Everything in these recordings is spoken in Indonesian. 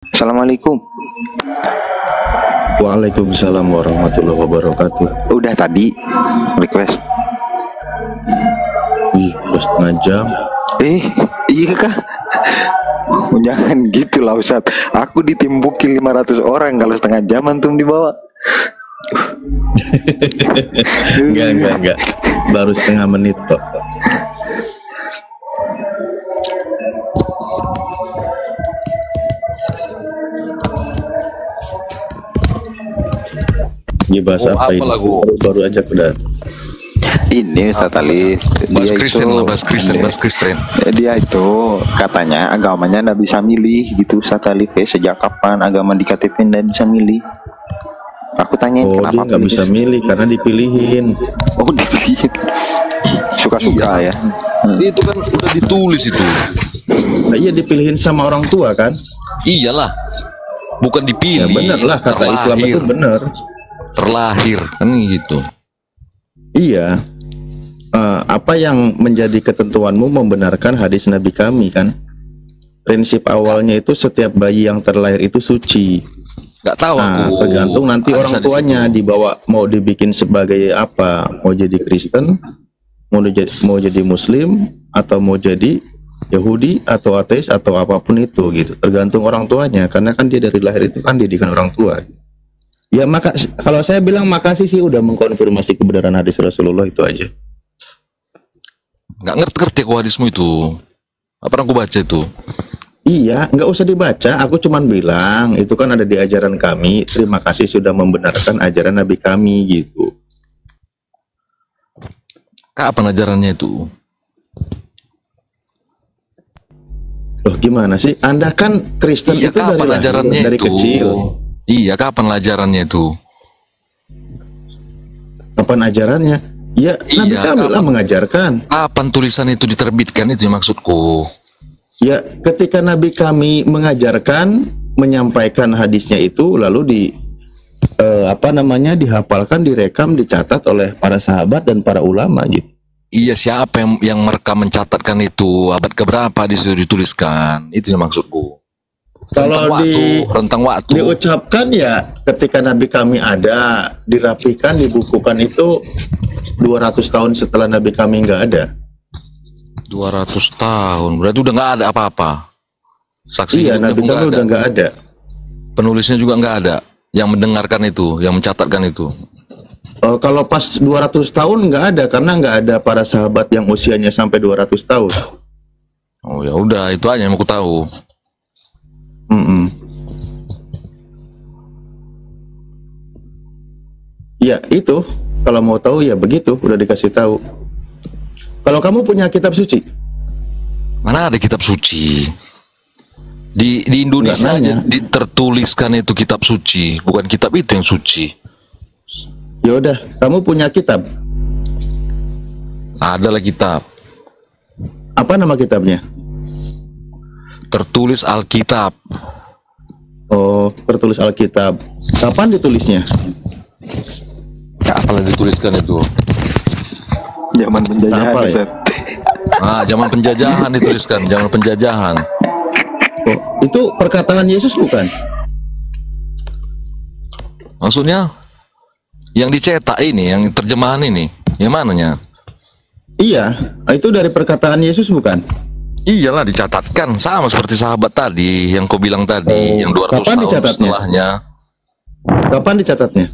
Assalamualaikum. Waalaikumsalam warahmatullahi wabarakatuh. Udah tadi request. Wih, udah setengah jam. Iya kak. Jangan gitu lah Ustaz. Aku ditimbukin 500 orang kalau setengah jam antum dibawa. Enggak. Baru setengah menit kok. Ini bahasa apa ini? Baru aja udah. Ini Ustaz Ali, bahas Kristen lah, bahas Kristen. Dia itu katanya agamanya nggak bisa milih gitu Ustaz Ali. Sejak kapan agama di KTP nggak bisa milih? Aku tanyain kenapa dia nggak bisa milih karena dipilihin. Oh dipilihin. Suka-suka ya. Itu kan udah ditulis itu. Nah, iya dipilihin sama orang tua kan? Iyalah, bukan dipilih. Ya bener lah, kata Islam itu bener. Terlahir kan gitu. Iya. Apa yang menjadi ketentuanmu membenarkan hadis Nabi kami kan? Prinsip awalnya itu setiap bayi yang terlahir itu suci. Gak tahu aku. Tergantung nanti orang tuanya dibawa mau dibikin sebagai apa? Mau jadi Kristen, mau jadi Muslim, atau mau jadi Yahudi atau ateis atau apapun itu gitu. Tergantung orang tuanya karena kan dia dari lahir itu kan didikan orang tua. Ya maka kalau saya bilang makasih sih udah mengkonfirmasi kebenaran hadis Rasulullah itu aja. Nggak ngerti aku hadismu itu. Apa pernah aku baca itu? Iya, nggak usah dibaca. Aku cuman bilang itu kan ada di ajaran kami. Terima kasih sudah membenarkan ajaran Nabi kami gitu. Kapan ajarannya itu? Loh gimana sih? Anda kan Kristen itu dari kecil. Iya, kapan ajarannya itu? Kapan ajarannya? Ya, Nabi kami lah mengajarkan. Kapan tulisan itu diterbitkan itu maksudku? Ya, ketika Nabi kami mengajarkan, menyampaikan hadisnya itu, lalu dihafalkan, direkam, dicatat oleh para sahabat dan para ulama gitu. Iya, siapa yang merekam mencatatkan itu? Abad keberapa disuruh dituliskan? Itu yang maksudku. Kalau rentang waktu diucapkan ya ketika Nabi kami ada, dirapikan, dibukukan itu 200 tahun setelah Nabi kami nggak ada. 200 tahun, berarti udah nggak ada apa-apa. Saksi iya, Nabi kami udah nggak ada. Penulisnya juga nggak ada. Yang mendengarkan itu, yang mencatatkan itu. Kalau pas 200 tahun nggak ada karena nggak ada para sahabat yang usianya sampai 200 tahun. Oh ya udah, itu aja yang aku tahu. Ya itu, kalau mau tahu ya begitu, udah dikasih tahu. Kalau kamu punya kitab suci? Mana ada kitab suci? Di Indonesia aja tertuliskan itu kitab suci, bukan kitab itu yang suci. Ya udah, kamu punya kitab? Adalah kitab. Apa nama kitabnya? Tertulis Alkitab. Oh, tertulis Alkitab. Kapan ditulisnya? Kapan dituliskan itu? Zaman penjajahan, ya? Zaman penjajahan dituliskan, zaman penjajahan. Oh, itu perkataan Yesus bukan? Maksudnya? Yang dicetak ini, yang terjemahan ini, yang mananya? Iya, itu dari perkataan Yesus bukan? Iyalah, dicatatkan sama seperti sahabat tadi yang kau bilang tadi, yang 200 kapan tahun dicatatnya? Setelahnya. Kapan dicatatnya?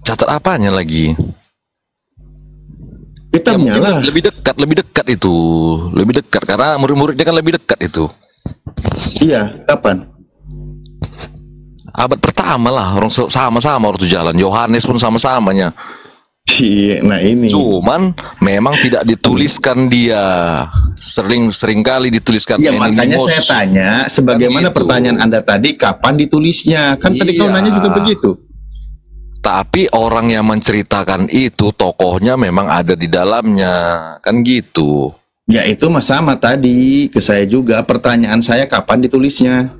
Catat apanya lagi? Kitabnya ya, lah. Lebih dekat itu, lebih dekat karena murid-muridnya kan lebih dekat itu. Iya, kapan? Abad pertama lah, orang sama-sama waktu jalan. Yohanes pun sama-samanya. Nah ini. Cuman memang tidak dituliskan dia. Sering kali dituliskan. Iya, makanya saya tanya, sebagaimana kan pertanyaan Anda tadi, kapan ditulisnya? Kan tadi kau nanya juga begitu. Tapi orang yang menceritakan itu tokohnya memang ada di dalamnya, kan gitu. Ya itu mas sama tadi ke saya juga. Pertanyaan saya kapan ditulisnya?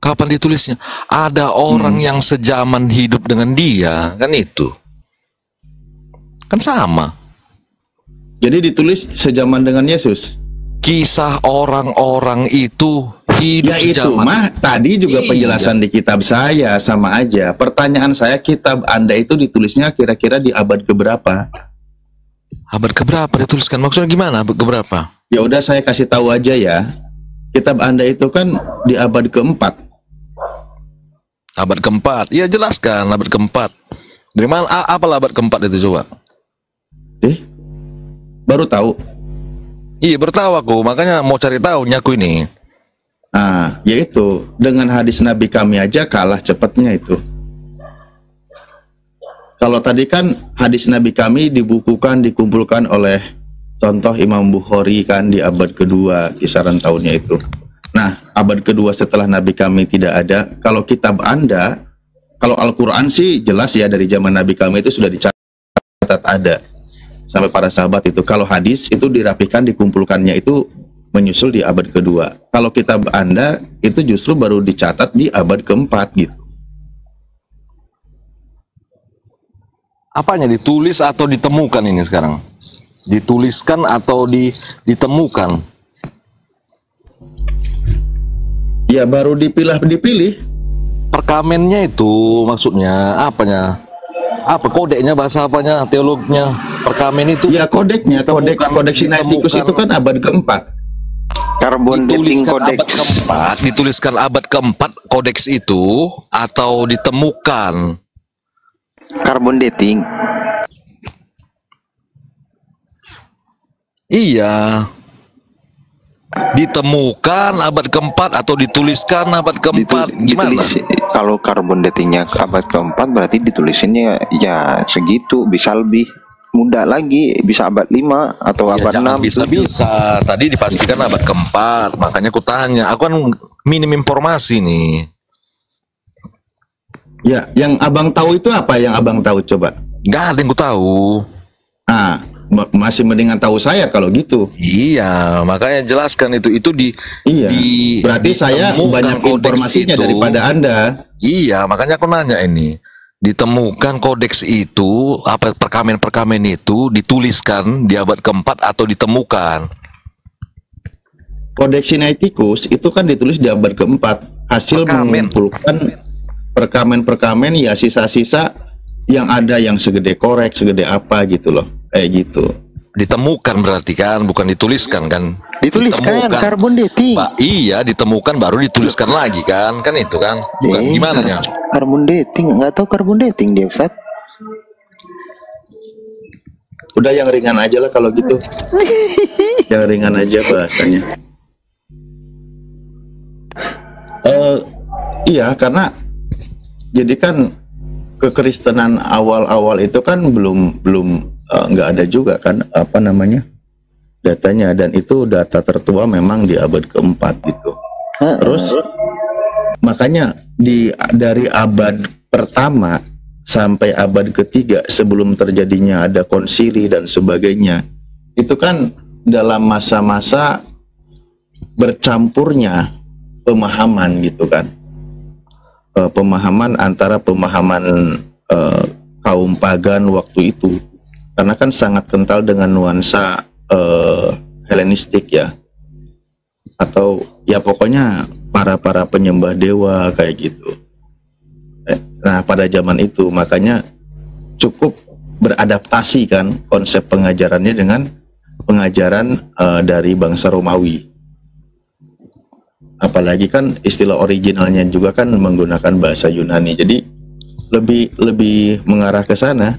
Kapan ditulisnya? Ada orang yang sejaman hidup dengan dia, kan itu. Kan sama. Jadi ditulis sejaman dengan Yesus. Kisah orang-orang itu hidup Ya itu sejaman. mah tadi juga Iya. penjelasan di kitab saya sama aja. Pertanyaan saya, kitab Anda itu ditulisnya kira-kira di abad keberapa? Abad keberapa dituliskan? Maksudnya gimana? Abad keberapa? Ya udah saya kasih tahu aja ya. Kitab Anda itu kan di abad keempat. Abad keempat. Ya jelaskan abad keempat. Dari mana? Apalah abad keempat itu coba? Baru tahu. Iya bertahu aku, makanya mau cari tahu nyaku ini. Nah, yaitu dengan hadis Nabi kami aja kalah cepatnya itu. Kalau tadi kan hadis Nabi kami dibukukan, dikumpulkan oleh contoh Imam Bukhari kan di abad kedua kisaran tahunnya itu. Nah, abad kedua setelah Nabi kami tidak ada. Kalau kitab Anda, kalau Al-Quran sih jelas ya dari zaman Nabi kami itu sudah dicatat ada sampai para sahabat itu. Kalau hadis itu dirapikan, dikumpulkannya itu menyusul di abad kedua. Kalau kitab Anda itu justru baru dicatat di abad keempat gitu. Apanya ditulis atau ditemukan ini sekarang? Dituliskan atau ditemukan? Ya baru dipilih. Perkamennya itu maksudnya apanya? Apa kodeknya, bahasa apanya, teolognya? Perkamen itu Ya kodeknya, kodeks Sinaiticus itu kan abad keempat. Carbon dating codex. Dituliskan abad keempat kodeks itu atau ditemukan? Carbon dating. Iya. Ditemukan abad keempat atau dituliskan abad keempat, gimana? Kalau carbon datingnya abad keempat berarti ditulisinnya ya segitu, bisa lebih muda lagi, bisa abad 5 atau Ya, abad jangan 6. bisa-bisa. Tadi dipastikan abad keempat, makanya aku tanya. Aku kan minim informasi nih. Ya, yang abang tahu itu apa yang abang tahu coba? Nggak ada yang ku tahu. Nah, masih mendingan tahu saya kalau gitu. Iya, makanya jelaskan itu Iya. Berarti saya ditemukan banyak kodeks informasinya itu. daripada Anda. Iya, makanya aku nanya ini. Ditemukan kodeks itu, apa perkamen-perkamen itu dituliskan di abad keempat atau ditemukan? Kodeks Sinaiticus itu kan ditulis di abad keempat. Hasil Perkamen. mengumpulkan perkamen-perkamen ya sisa-sisa yang ada yang segede korek, segede apa gitu loh. Gitu. Ditemukan berarti kan, bukan dituliskan kan? Dituliskan Ditemukan. carbon dating. Iya, ditemukan baru dituliskan lagi kan? Kan itu kan? Bukan gimana ya? Carbon dating, nggak tahu carbon dating dia Ustaz. Udah yang ringan aja lah kalau gitu. Yang ringan aja bahasanya. Iya, karena jadi kan kekristenan awal-awal itu kan belum nggak ada juga kan apa namanya datanya, dan itu data tertua memang di abad keempat gitu. Terus makanya dari abad pertama sampai abad ketiga sebelum terjadinya ada konsili dan sebagainya, itu kan dalam masa-masa bercampurnya pemahaman gitu kan. Pemahaman antara pemahaman kaum pagan waktu itu, karena kan sangat kental dengan nuansa Helenistik ya, atau ya pokoknya para penyembah dewa kayak gitu. Nah pada zaman itu makanya cukup beradaptasi kan konsep pengajarannya dengan pengajaran dari bangsa Romawi. Apalagi kan istilah originalnya juga kan menggunakan bahasa Yunani, jadi lebih mengarah ke sana.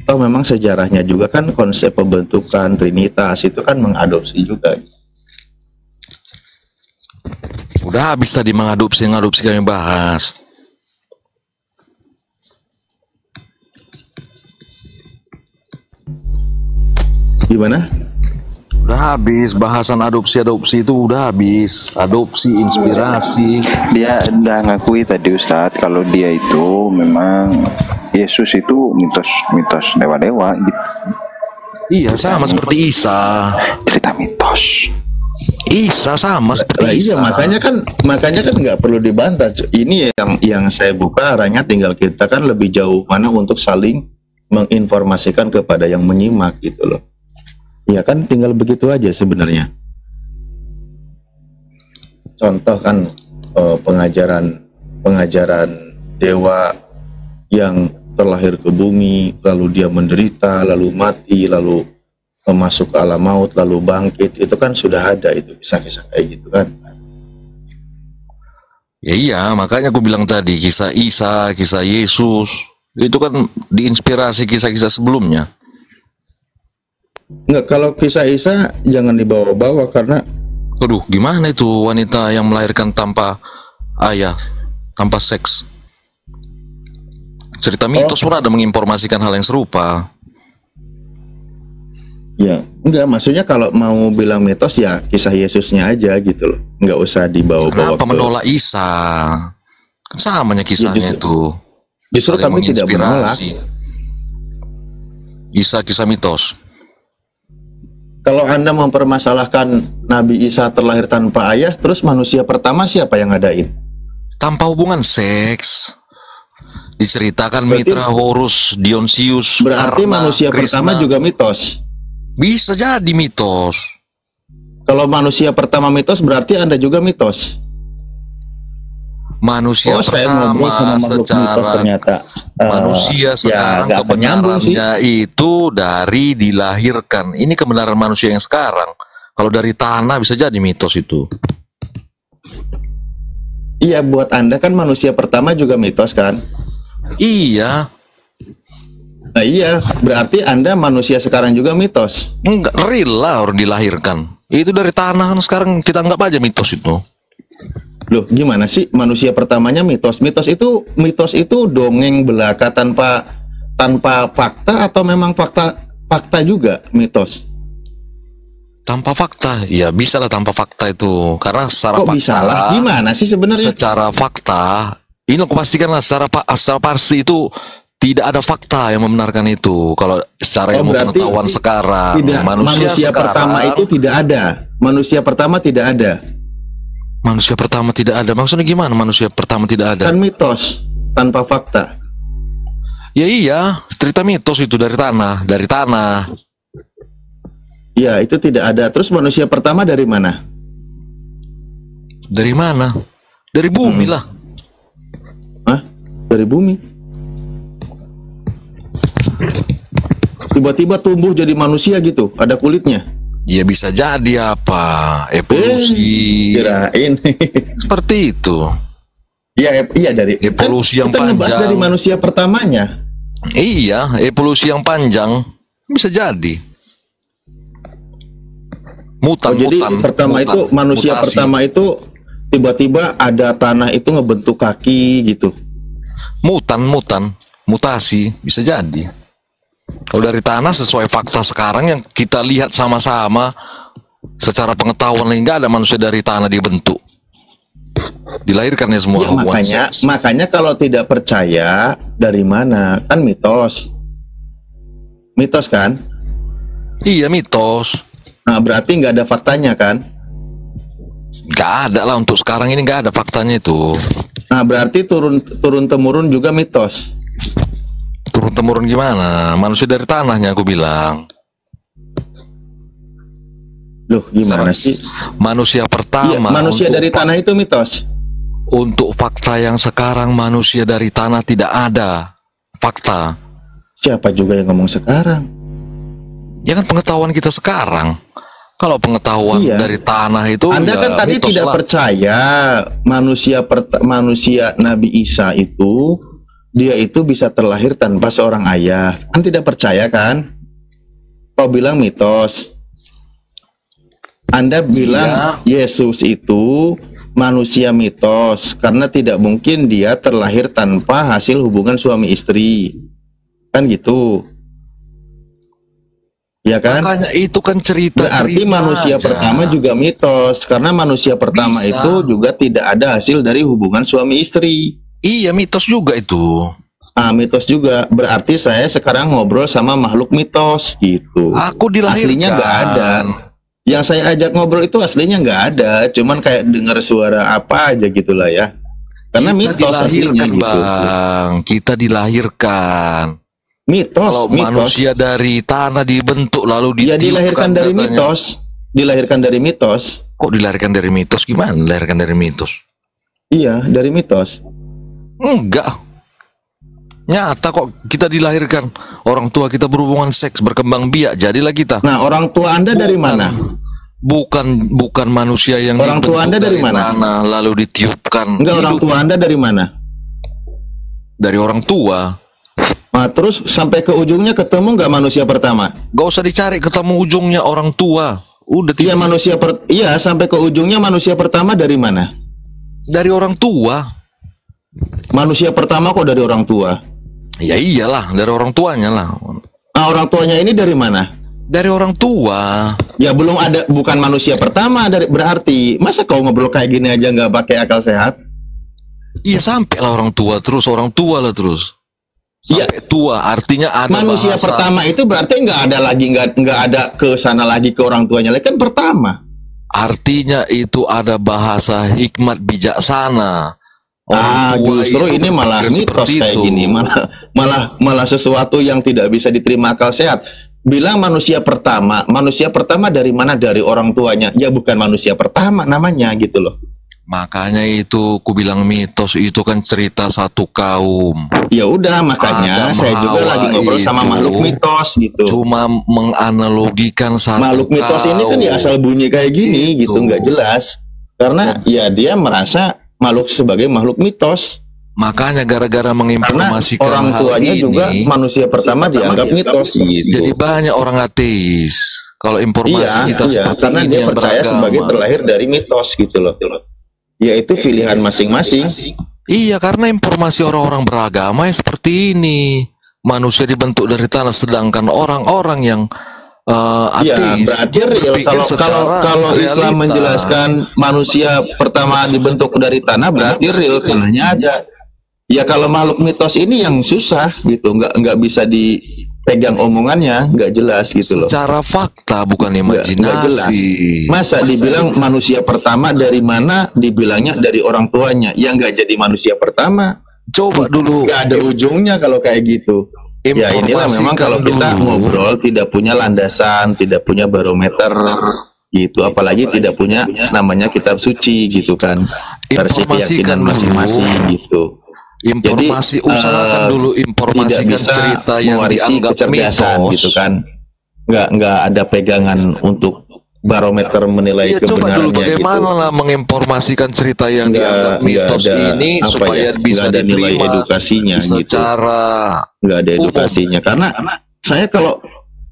Atau memang sejarahnya juga kan konsep pembentukan Trinitas itu kan mengadopsi juga. Udah habis tadi mengadopsi kami bahas. Gimana? Udah habis bahasan adopsi itu udah habis. Adopsi, inspirasi. Dia udah ngakui tadi Ustadz kalau dia itu memang Yesus itu mitos dewa-dewa gitu. Iya, sama seperti Isa. Cerita mitos. Isa sama seperti Iya, Isa. makanya kan nggak perlu dibantah. Ini yang saya buka arahnya, tinggal kita kan lebih jauh mana untuk saling menginformasikan kepada yang menyimak gitu loh. Ya kan tinggal begitu aja sebenarnya. contoh kan pengajaran dewa yang terlahir ke bumi, lalu dia menderita, lalu mati, lalu masuk ke alam maut, lalu bangkit, itu kan sudah ada itu kisah-kisah kayak gitu kan. Ya iya, makanya aku bilang tadi kisah Isa, kisah Yesus itu kan diinspirasi kisah-kisah sebelumnya. Enggak, kalau kisah Isa jangan dibawa-bawa karena Aduh, gimana itu wanita yang melahirkan tanpa ayah, tanpa seks? Cerita mitos pun ada menginformasikan hal yang serupa. ya, enggak, maksudnya kalau mau bilang mitos ya kisah Yesusnya aja gitu loh. Enggak usah dibawa-bawa. Kenapa menolak Isa? Kan samanya kisahnya itu. Justru kami tidak menolak. Isa kisah mitos. Kalau Anda mempermasalahkan Nabi Isa terlahir tanpa ayah, terus manusia pertama siapa yang ngadain? Tanpa hubungan seks. Diceritakan Berarti- Mitra, Horus, Dionysius. Berarti Karna, manusia Krishna. pertama juga mitos. Bisa jadi mitos. Kalau manusia pertama mitos, berarti Anda juga mitos. Manusia Saya pertama ngobrol sama makhluk mitos secara ternyata. manusia sekarang nggak penyambung sih. kebenarannya itu dari dilahirkan. Ini kebenaran manusia yang sekarang. Kalau dari tanah bisa jadi mitos itu. Iya, buat Anda kan manusia pertama juga mitos kan? Iya, Nah iya, berarti Anda manusia sekarang juga mitos. enggak real lah orang dilahirkan. Itu dari tanah kan sekarang kita anggap aja mitos itu. Loh, gimana sih manusia pertamanya mitos? Mitos itu dongeng belaka tanpa fakta atau memang fakta juga mitos? Tanpa fakta, ya bisa lah tanpa fakta itu. Karena secara Kok fakta, bisa lah? Gimana sih sebenarnya? secara fakta, ini aku pastikan lah secara pasti itu tidak ada fakta yang membenarkan itu. Kalau secara ilmu berarti pengetahuan sekarang, Tidak, manusia sekarang, pertama itu tidak ada. Manusia pertama tidak ada. manusia pertama tidak ada. Maksudnya gimana manusia pertama tidak ada? Kan mitos tanpa fakta. Ya iya, cerita mitos itu dari tanah, Ya, itu tidak ada. Terus manusia pertama dari mana? Dari mana? Dari bumi lah. Hah? Dari bumi. Tiba-tiba tumbuh jadi manusia gitu, ada kulitnya. Ya bisa jadi apa? Evolusi. Kirain. Seperti itu. Iya dari Evolusi yang kita ngebahas panjang. dari manusia pertamanya. Iya, evolusi yang panjang bisa jadi. Jadi pertama itu manusia mutasi. pertama itu tiba-tiba ada tanah itu ngebentuk kaki gitu. Mutasi bisa jadi. Kalau dari tanah sesuai fakta sekarang yang kita lihat sama-sama secara pengetahuan nggak ada manusia dari tanah dibentuk. Dilahirkannya semua Ya, hubungan seks. makanya kalau tidak percaya dari mana? Kan mitos. Mitos kan? Iya mitos. Nah, berarti nggak ada faktanya kan? Nggak ada lah untuk sekarang ini nggak ada faktanya itu. Nah, berarti turun temurun juga mitos. Turun temurun gimana? Manusia dari tanahnya aku bilang. Loh, gimana sih? Manusia pertama. Iya, manusia untuk dari tanah itu mitos. Untuk fakta yang sekarang manusia dari tanah tidak ada fakta. Siapa juga yang ngomong sekarang? Ya kan pengetahuan kita sekarang. Kalau pengetahuan Iya. dari tanah itu Anda ya kan tadi mitos tidak lah. percaya manusia Nabi Isa itu dia itu bisa terlahir tanpa seorang ayah. Kan tidak percaya kan? Kau bilang mitos. Anda bilang Yesus itu manusia mitos karena tidak mungkin dia terlahir tanpa hasil hubungan suami istri. Kan gitu. Ya kan? Makanya itu kan cerita. Berarti manusia pertama juga mitos karena manusia pertama Bisa. itu juga tidak ada hasil dari hubungan suami istri. Iya mitos juga itu. Ah, mitos juga. Berarti saya sekarang ngobrol sama makhluk mitos gitu. Aku dilahirkan. Aslinya nggak ada. Yang saya ajak ngobrol itu aslinya nggak ada. Cuman kayak dengar suara apa aja gitulah ya. Karena Kita mitos aslinya dilahirkan, gitu. Bang. Kita dilahirkan. Mitos, Kalau mitos. manusia dari tanah dibentuk lalu Ya ditiupkan dilahirkan dari katanya. mitos. Dilahirkan dari mitos. Kok dilarikan dari mitos? Gimana dilarikan dari mitos? Iya, dari mitos. Enggak. Nyata kok kita dilahirkan. Orang tua kita berhubungan seks, berkembang biak, jadilah kita. Nah, orang tua Anda dari mana? Bukan manusia yang Orang tua dibentuk Anda dari mana? tanah, lalu ditiupkan. Enggak, orang hidup. tua Anda dari mana? Dari orang tua. Nah, terus sampai ke ujungnya ketemu nggak manusia pertama? Gak usah dicari ketemu ujungnya orang tua. Udah Iya, iya, sampai ke ujungnya manusia pertama dari mana? dari orang tua. Manusia pertama kok dari orang tua? Ya iyalah, dari orang tuanya lah. Nah, orang tuanya ini dari mana? Dari orang tua. Ya belum ada, bukan manusia pertama dari, berarti masa kau ngobrol kayak gini aja nggak pakai akal sehat? Iya, sampai lah orang tua lah terus. Iya, Sampai tua, artinya ada manusia bahasa. pertama itu berarti nggak ada lagi, nggak ada ke sana lagi ke orang tuanya lagi, kan pertama. Artinya itu ada bahasa hikmat bijaksana. Orang tua Justru itu ini malah berpikir mitos seperti kayak itu. gini, malah sesuatu yang tidak bisa diterima akal sehat. Bilang manusia pertama dari mana? Dari orang tuanya. Ya bukan manusia pertama namanya gitu loh. Makanya itu ku bilang mitos itu kan cerita satu kaum. Ya udah, makanya Adam saya juga Hawa lagi ngobrol sama itu makhluk mitos gitu. Cuma menganalogikan satu Makhluk mitos ini kan ya asal bunyi kayak gini gitu, nggak jelas. Karena ya dia merasa makhluk sebagai makhluk mitos. Makanya gara-gara Karena menginformasikan orang hal tuanya ini, juga manusia pertama dianggap mitos gitu. jadi banyak orang ateis. Kalau informasi kita seperti karena ini dia yang percaya beragama. sebagai terlahir dari mitos gitu loh. Yaitu pilihan masing-masing. Iya, karena informasi orang-orang beragama yang seperti ini. Manusia dibentuk dari tanah, sedangkan orang-orang yang Iya, ateis berarti real. berpikir Kalau secara Islam realita. menjelaskan manusia pertama dibentuk dari tanah, berarti real, tanahnya ada. Ya kalau makhluk mitos ini yang susah gitu, nggak bisa dipegang omongannya, nggak jelas gitu loh. Secara fakta bukan Nggak jelas. imajinasi. Masa dibilang manusia pertama dari mana? Dibilangnya dari orang tuanya. Ya nggak jadi manusia pertama. Coba dulu Nggak ada ujungnya kalau kayak gitu. Ya inilah memang kalau kita dulu. ngobrol tidak punya landasan, tidak punya barometer gitu, apalagi tidak punya namanya kitab suci gitu kan, versi Informasikan keyakinan dulu. masing-masing gitu. Informasi, Jadi, usahakan dulu tidak informasikan bisa cerita yang mewarisi dianggap kecerdasan mitos. gitu kan, nggak ada pegangan untuk barometer menilai Iya, coba dulu kebenarannya bagaimana gitu. lah menginformasikan cerita yang dianggap Nggak mitos ada, ini apa supaya ya, bisa nggak ada nilai diterima edukasinya gitu. secara Nggak ada edukasinya, karena saya kalau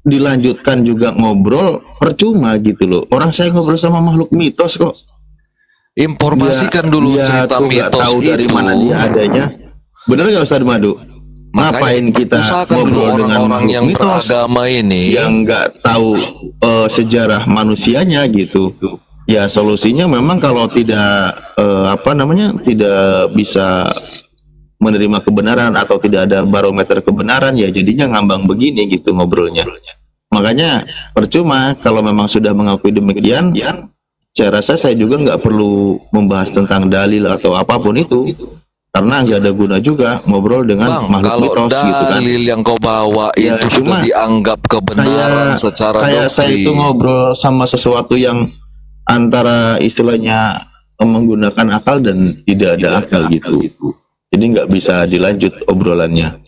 dilanjutkan juga ngobrol percuma gitu loh. Orang saya ngobrol sama makhluk mitos kok. informasikan dulu cerita tuh nggak mitos tahu itu. dari mana dia adanya. Bener nggak Ustadz Madu? Makanya Ngapain kita usahakan dulu ngobrol dengan orang-orang makhluk yang mitos beragama ini yang nggak tahu sejarah manusianya gitu? Ya solusinya memang kalau tidak tidak bisa menerima kebenaran atau tidak ada barometer kebenaran, ya jadinya ngambang begini gitu ngobrolnya. Makanya percuma kalau memang sudah mengakui demikian, saya rasa saya juga nggak perlu membahas tentang dalil atau apapun itu, karena nggak ada guna juga ngobrol dengan Bang, makhluk kalau mitos gitu kan. dalil yang kau bawa Ya, itu sudah cuma dianggap kebenaran secara kayak saya itu doktrin. ngobrol sama sesuatu yang antara istilahnya menggunakan akal dan tidak ada akal gitu. Jadi nggak bisa dilanjut obrolannya.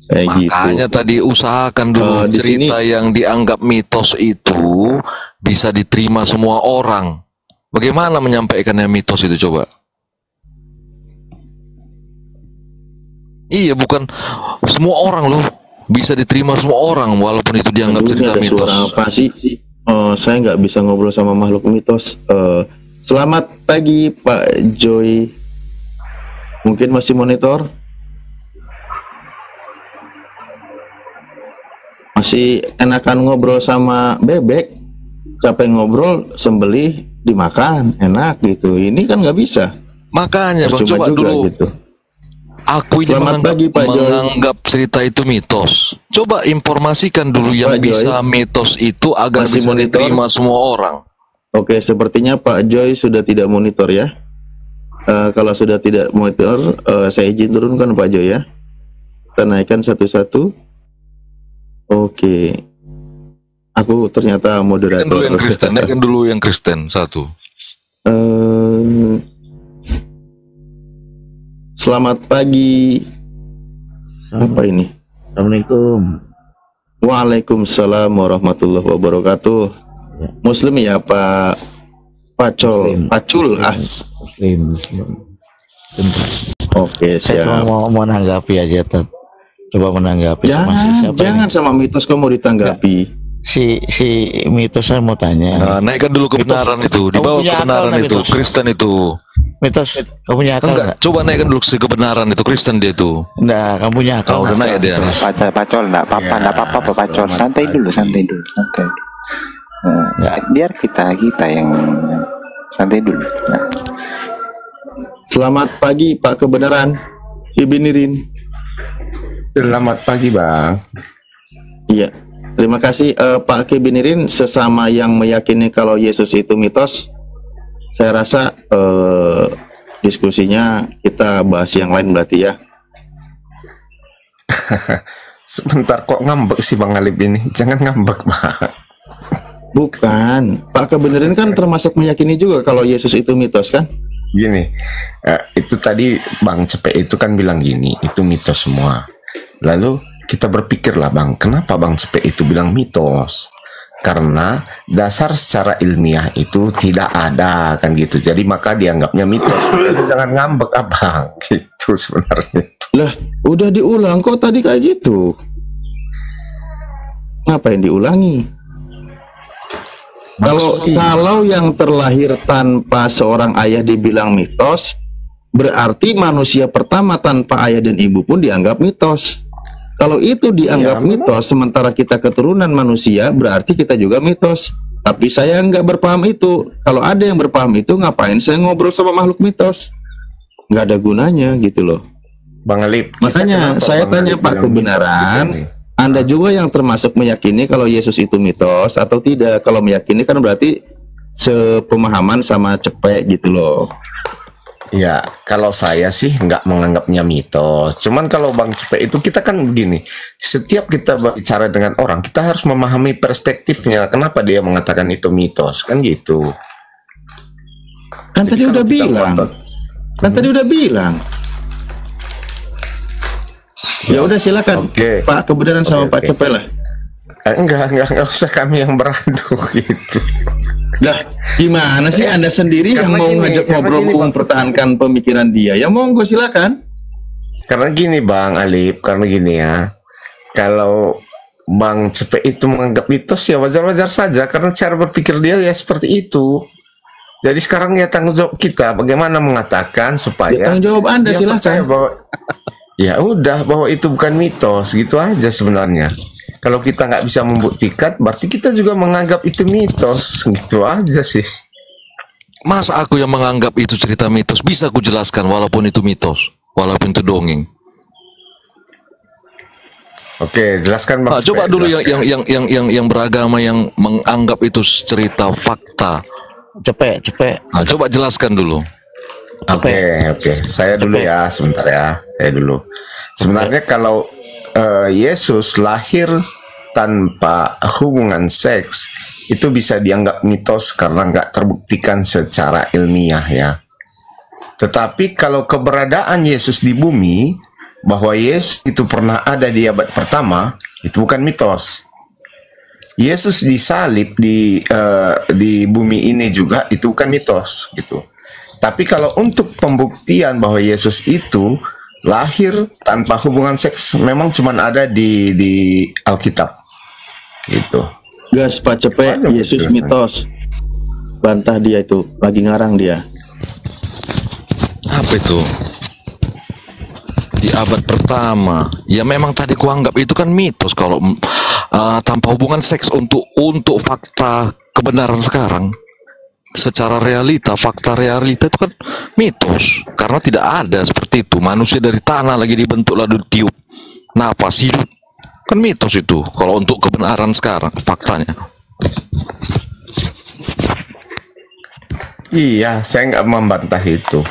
Kayak Makanya gitu. tadi usahakan dulu Di cerita yang dianggap mitos itu bisa diterima semua orang. Bagaimana menyampaikannya mitos itu coba? Iya, bukan semua orang loh, bisa diterima semua orang walaupun itu dianggap Aduh, ini cerita ada mitos. suara apa sih? Saya nggak bisa ngobrol sama makhluk mitos. Selamat pagi Pak Joy. Mungkin masih monitor? Masih enakan ngobrol sama bebek? Capek ngobrol, sembelih, dimakan, enak gitu. Ini kan nggak bisa. Makanya Bang, Percuma coba juga dulu gitu. aku ini Selamat pagi, Pak Joy. menganggap cerita itu mitos. Coba informasikan dulu yang Pak Joy. bisa mitos itu agar Masih bisa monitor? diterima semua orang. Oke, sepertinya Pak Joy sudah tidak monitor ya. Kalau sudah tidak monitor, saya izin turunkan Pak Joy ya. Kita naikkan satu-satu. Oke. Aku ternyata moderator. Kan dulu yang Kristen, kan dulu yang Kristen satu. Selamat pagi. Apa ini? Assalamualaikum. Waalaikumsalam warahmatullahi wabarakatuh. Ya. Muslim ya Pak Pacol, Muslim. Pacul Muslim. Bentar. Oke, Saya siap. cuma mau menanggapi aja, Tat. Coba menanggapi sama siapa Jangan ini? sama mitos kamu ditanggapi. Si Mitos saya mau tanya. Naikkan dulu kebenaran Mitos, itu, kamu dibawa punya akal kebenaran nggak, itu, Mitos? Kristen itu. Mitos, kamu punya akal Enggak, nggak? coba naikkan dulu si kebenaran itu, Kristen dia itu. Nggak, kamu punya akal Oh, udah nggak? naik dia. Pacol enggak apa-apa, Ya, enggak apa-apa Pak Pacol. selamat Santai pagi. dulu, santai dulu, santai. Nggak. Biar kita yang santai dulu. Nah, Selamat pagi Pak Kebenaran, Ibinirin. Selamat pagi Bang. Iya, terima kasih Pak Kebinirin. Sesama yang meyakini kalau Yesus itu mitos, saya rasa diskusinya kita bahas yang lain berarti ya. Sebentar kok ngambek sih Bang Alip ini. Jangan ngambek Bang. Bukan, Pak Kebinirin kan termasuk meyakini juga kalau Yesus itu mitos kan? Gini, itu tadi Bang Cepek itu kan bilang gini, itu mitos semua. Lalu kita berpikirlah Bang, kenapa Bang Cepek itu bilang mitos? Karena dasar secara ilmiah itu tidak ada kan gitu. Jadi maka dianggapnya mitos. Jadi jangan ngambek Abang. Gitu sebenarnya. Lah, udah diulang kok tadi kayak gitu. Ngapain diulangi? Kalau yang terlahir tanpa seorang ayah dibilang mitos, berarti manusia pertama tanpa ayah dan ibu pun dianggap mitos. Kalau itu dianggap mitos, sementara kita keturunan manusia, berarti kita juga mitos. Tapi saya nggak berpaham itu. Kalau ada yang berpaham itu, ngapain saya ngobrol sama makhluk mitos? Nggak ada gunanya gitu loh. Bang Alip. Makanya saya tanya Pak Kebenaran, Anda juga yang termasuk meyakini kalau Yesus itu mitos atau tidak? Kalau meyakini kan berarti sepemahaman sama Cepek gitu loh. Ya, kalau saya sih nggak menganggapnya mitos. Cuman kalau Bang Cepek itu kita kan begini, setiap kita berbicara dengan orang, kita harus memahami perspektifnya. Kenapa dia mengatakan itu mitos? Kan gitu. Kan Jadi tadi kalau udah kita bilang. ngotot, Kan tadi udah bilang. Ya udah silakan. Oke. Pak Kebenaran sama Oke, Pak oke. Cepek lah. enggak usah kami yang beradu gitu. Lah, gimana sih Anda sendiri yang Karena mau gini, ngajak karena ngobrol gini, Bang. mempertahankan pemikiran dia? Ya monggo silakan. Karena gini Bang Alip, karena gini ya. Kalau Bang Cepek itu menganggap mitos ya wajar-wajar saja karena cara berpikir dia ya seperti itu. Jadi sekarang ya tanggung jawab kita bagaimana mengatakan Ya, supaya tanggung jawab Anda dia percaya silakan. bahwa ya udah bahwa itu bukan mitos gitu aja sebenarnya. Kalau kita nggak bisa membuktikan, berarti kita juga menganggap itu mitos gitu aja sih. Masa aku yang menganggap itu cerita mitos? Bisa aku jelaskan walaupun itu mitos, walaupun itu dongeng. Oke, jelaskan Bang. Coba Cepek, dulu jelaskan. yang beragama yang menganggap itu cerita fakta. Cepek. Nah, coba jelaskan dulu. Oke. Saya dulu ya, sebentar ya. Saya dulu. Sebenarnya kalau Yesus lahir tanpa hubungan seks, itu bisa dianggap mitos karena nggak terbuktikan secara ilmiah ya. Tetapi kalau keberadaan Yesus di bumi, bahwa Yesus itu pernah ada di abad pertama, itu bukan mitos. Yesus disalib di bumi ini juga itu bukan mitos gitu. Tapi kalau untuk pembuktian bahwa Yesus itu lahir tanpa hubungan seks memang cuma ada di Alkitab gitu. Gas Pak Cepek, Banyak Yesus betul. mitos. Bantah dia itu, lagi ngarang dia. Apa itu? Di abad pertama, ya memang tadi kuanggap itu kan mitos kalau tanpa hubungan seks untuk fakta kebenaran sekarang. Secara realita, fakta realita itu kan mitos karena tidak ada seperti itu. Manusia dari tanah lagi dibentuk lalu ditiup napas hidup, kan mitos itu kalau untuk kebenaran sekarang faktanya. Iya, saya nggak membantah itu.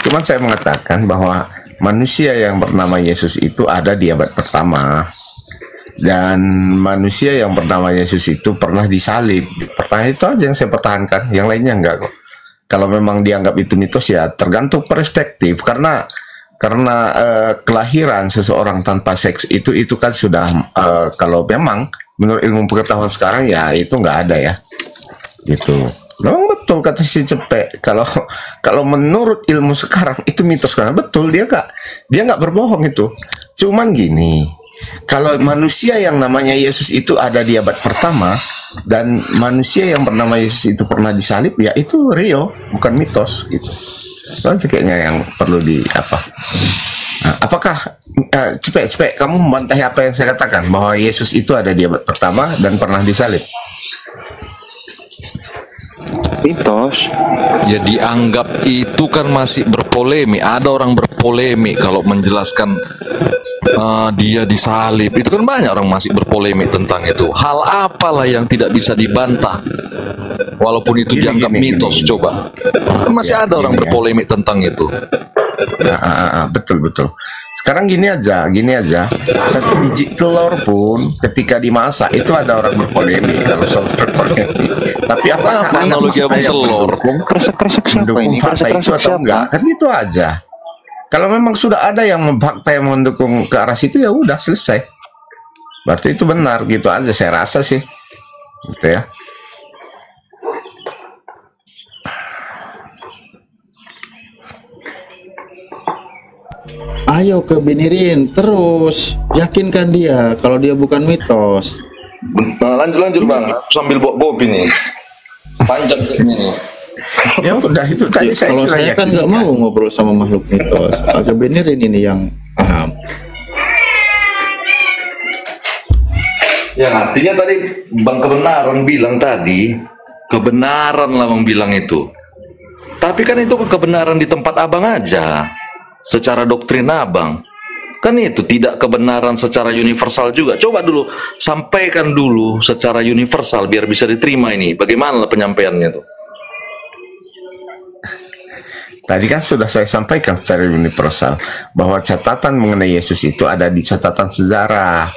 Cuman saya mengatakan bahwa manusia yang bernama Yesus itu ada di abad pertama. dan manusia yang bernama Yesus itu pernah disalib. Pertanyaan itu aja yang saya pertahankan, yang lainnya enggak kok. Kalau memang dianggap itu mitos ya tergantung perspektif, karena kelahiran seseorang tanpa seks itu kan sudah kalau memang menurut ilmu pengetahuan sekarang ya itu nggak ada ya, gitu. Memang betul kata si Cepek, kalau menurut ilmu sekarang itu mitos, karena betul dia nggak berbohong itu. Cuman gini, kalau manusia yang namanya Yesus itu ada di abad pertama dan manusia yang bernama Yesus itu pernah disalib, ya itu real, bukan mitos gitu. Itu kayaknya yang perlu nah, apakah Cepek kamu membantah apa yang saya katakan bahwa Yesus itu ada di abad pertama dan pernah disalib? Mitos. Ya dianggap itu kan masih berpolemik. Ada orang berpolemik kalau menjelaskan dia disalib. Itu kan banyak orang masih berpolemik tentang itu. Hal apalah yang tidak bisa dibantah walaupun itu dianggap mitos? Coba. Kan masih ada orang berpolemik tentang itu. Betul. Sekarang gini aja, satu biji telur pun ketika dimasak itu ada orang berpolemik kalau soal berpolemik. Tapi apakah analogi abang telur? Kresek-kresek siapa ini? Kresek-kresek atau enggak? Kan gitu aja. Kalau memang sudah ada yang fakta yang mendukung ke arah situ, ya udah selesai. Berarti itu benar, gitu aja saya rasa sih. Gitu ya. Ayo ke Binirin terus, yakinkan dia kalau dia bukan mitos. Lanjut bang, sambil bawa Bobi nih. Panjang ini. Ya udah itu tadi Kalau saya kan nggak mau ngobrol sama makhluk mitos. Ke Binirin ini yang paham. Ya artinya tadi Bang Kebenaran bilang tadi, kebenaran lah Bang bilang itu. Tapi kan itu kebenaran di tempat abang aja. Secara doktrin abang kan itu tidak kebenaran secara universal juga. Coba dulu sampaikan dulu secara universal biar bisa diterima ini. Bagaimana penyampaiannya tuh? Tadi kan sudah saya sampaikan secara universal bahwa catatan mengenai Yesus itu ada di catatan sejarah.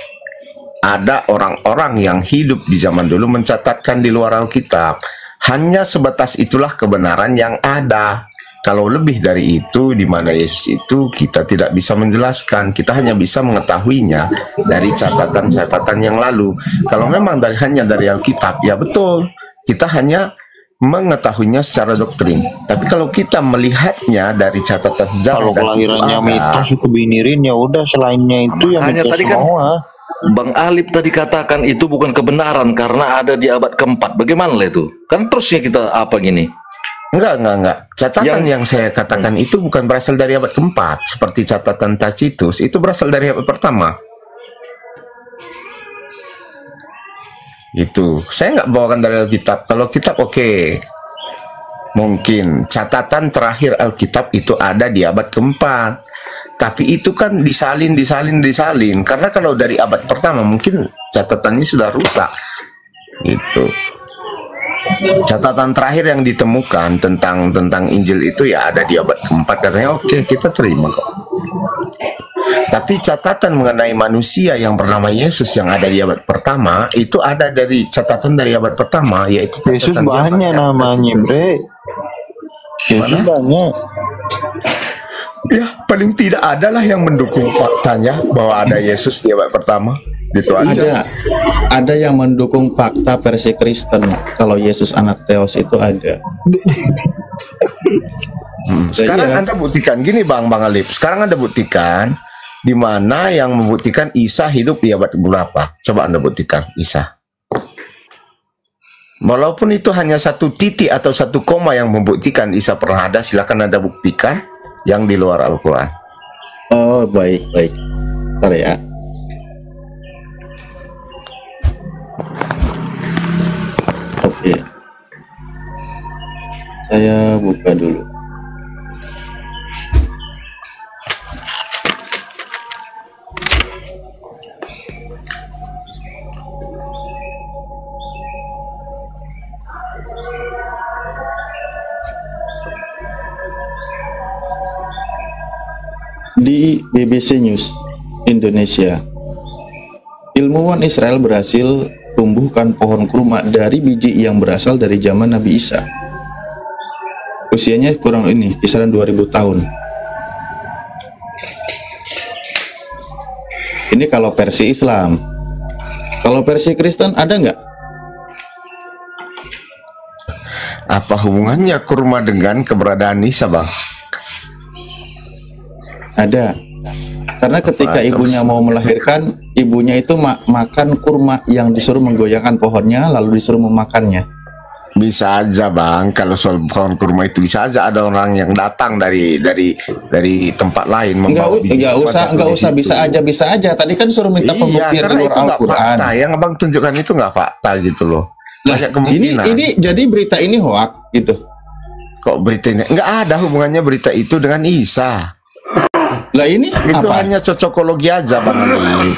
Ada orang-orang yang hidup di zaman dulu mencatatkan di luar Alkitab. Hanya sebatas itulah kebenaran yang ada. Kalau lebih dari itu, di mana Yesus itu kita tidak bisa menjelaskan. Kita hanya bisa mengetahuinya dari catatan-catatan yang lalu. Kalau memang hanya dari Alkitab, ya betul. Kita hanya mengetahuinya secara doktrin. Tapi kalau kita melihatnya dari catatan sejarah, kalau kelahirannya mitos itu Binirin, ya udah selainnya itu yang mitos tadi kan semua. Bang Alip tadi katakan itu bukan kebenaran karena ada di abad keempat. Bagaimana lah itu? Kan terusnya kita apa gini? Enggak. Catatan yang saya katakan itu bukan berasal dari abad keempat. Seperti catatan Tacitus, itu berasal dari abad pertama. Itu. Saya nggak bawakan dari Alkitab. Kalau kitab oke. Mungkin catatan terakhir Alkitab itu ada di abad keempat. Tapi itu kan disalin. Karena kalau dari abad pertama mungkin catatannya sudah rusak. Gitu. Catatan terakhir yang ditemukan tentang Injil itu ya ada di abad keempat, katanya oke, kita terima kok. Tapi catatan mengenai manusia yang bernama Yesus yang ada di abad pertama itu ada dari catatan dari abad pertama, yaitu Yesus banyak namanya, Bre. Yesus banyak. Ya paling tidak adalah yang mendukung faktanya bahwa ada Yesus di abad pertama. Gitu aja. Ada yang mendukung fakta versi Kristen kalau Yesus anak Theos itu ada. Sekarang Anda buktikan gini Bang Alip. Sekarang Anda buktikan di mana yang membuktikan Isa hidup di abad berapa? Coba Anda buktikan Isa. Walaupun itu hanya satu titik atau satu koma yang membuktikan Isa pernah ada, silakan Anda buktikan yang di luar Al-Quran. Oh baik. Bentar ya. Oke. Saya buka dulu. Di BBC News Indonesia ilmuwan Israel berhasil tumbuhkan pohon kurma dari biji yang berasal dari zaman Nabi Isa. Usianya kurang ini, kisaran 2000 tahun. Ini kalau versi Islam. Kalau versi Kristen ada nggak? Apa hubungannya kurma dengan keberadaan Isa, Bang? Ada. Karena ketika ibunya mau melahirkan, ibunya itu makan kurma yang disuruh menggoyangkan pohonnya, lalu disuruh memakannya. Bisa aja, Bang. Kalau soal pohon kurma itu bisa aja ada orang yang datang dari tempat lain membawa biji kurma. Enggak usah bisa aja. Tadi kan suruh minta pembuktian di luar Al-Qur'an. Yang Abang tunjukkan itu nggak fakta gitu loh. Banyak kemungkinan. Ini jadi berita ini hoak gitu. Kok beritanya nggak ada hubungannya berita itu dengan Isa? Lah ini itu apa? Hanya cocokologi aja, Bang Ali.